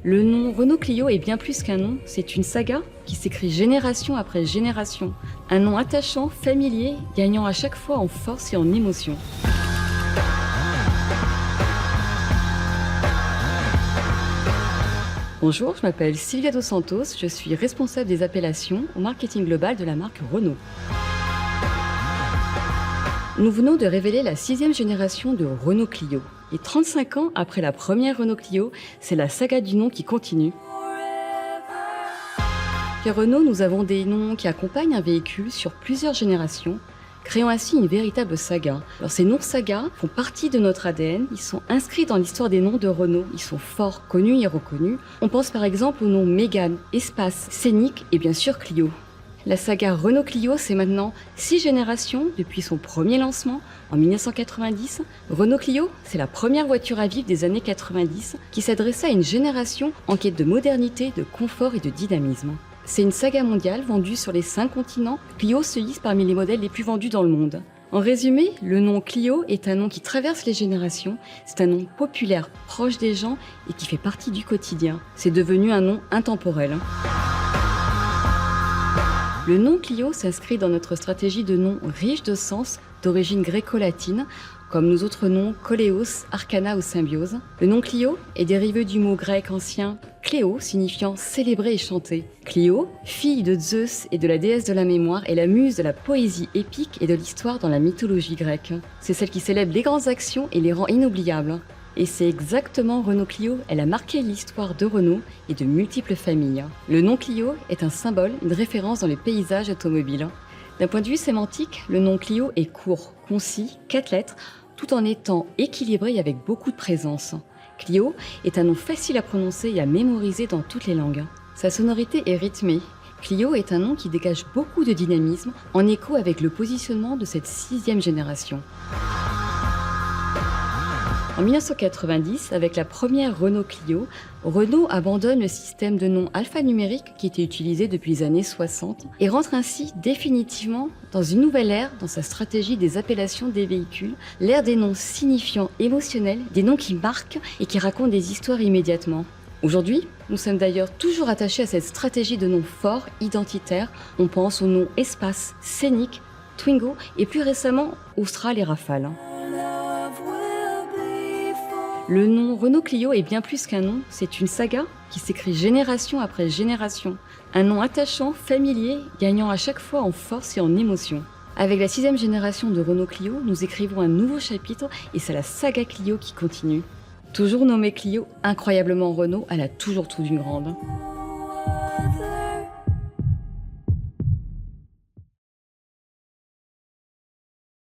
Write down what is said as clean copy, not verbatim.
Le nom Renault Clio est bien plus qu'un nom, c'est une saga qui s'écrit génération après génération. Un nom attachant, familier, gagnant à chaque fois en force et en émotion. Bonjour, je m'appelle Sylvia Dos Santos, je suis responsable des appellations au marketing global de la marque Renault. Nous venons de révéler la 6e génération de Renault Clio. Et 35 ans après la première Renault Clio, c'est la saga du nom qui continue. Chez Renault, nous avons des noms qui accompagnent un véhicule sur plusieurs générations, créant ainsi une véritable saga. Alors ces noms saga font partie de notre ADN, ils sont inscrits dans l'histoire des noms de Renault, ils sont forts, connus et reconnus. On pense par exemple aux noms Mégane, Espace, Scénic et bien sûr Clio. La saga Renault Clio, c'est maintenant 6 générations depuis son premier lancement en 1990. Renault Clio, c'est la première voiture à vivre des années 90 qui s'adressait à une génération en quête de modernité, de confort et de dynamisme. C'est une saga mondiale vendue sur les 5 continents. Clio se hisse parmi les modèles les plus vendus dans le monde. En résumé, le nom Clio est un nom qui traverse les générations. C'est un nom populaire, proche des gens et qui fait partie du quotidien. C'est devenu un nom intemporel. Le nom Clio s'inscrit dans notre stratégie de noms riches de sens d'origine gréco-latine, comme nos autres noms Koléos, Arcana ou Symbiose. Le nom Clio est dérivé du mot grec ancien Cléo, signifiant célébrer et chanter. Clio, fille de Zeus et de la déesse de la mémoire, est la muse de la poésie épique et de l'histoire dans la mythologie grecque. C'est celle qui célèbre les grandes actions et les rend inoubliables. Et c'est exactement Renault Clio, elle a marqué l'histoire de Renault et de multiples familles. Le nom Clio est un symbole, une référence dans les paysages automobiles. D'un point de vue sémantique, le nom Clio est court, concis, 4 lettres, tout en étant équilibré et avec beaucoup de présence. Clio est un nom facile à prononcer et à mémoriser dans toutes les langues. Sa sonorité est rythmée. Clio est un nom qui dégage beaucoup de dynamisme, en écho avec le positionnement de cette 6e génération. En 1990, avec la première Renault Clio, Renault abandonne le système de noms alphanumérique qui était utilisé depuis les années 60 et rentre ainsi définitivement dans une nouvelle ère dans sa stratégie des appellations des véhicules, l'ère des noms signifiants émotionnels, des noms qui marquent et qui racontent des histoires immédiatement. Aujourd'hui, nous sommes d'ailleurs toujours attachés à cette stratégie de noms forts, identitaires. On pense aux noms Espace, Scénic, Twingo et plus récemment Austral et Rafale. Le nom Renault Clio est bien plus qu'un nom, c'est une saga qui s'écrit génération après génération. Un nom attachant, familier, gagnant à chaque fois en force et en émotion. Avec la 6e génération de Renault Clio, nous écrivons un nouveau chapitre et c'est la saga Clio qui continue. Toujours nommée Clio, incroyablement Renault, elle a toujours tout d'une grande.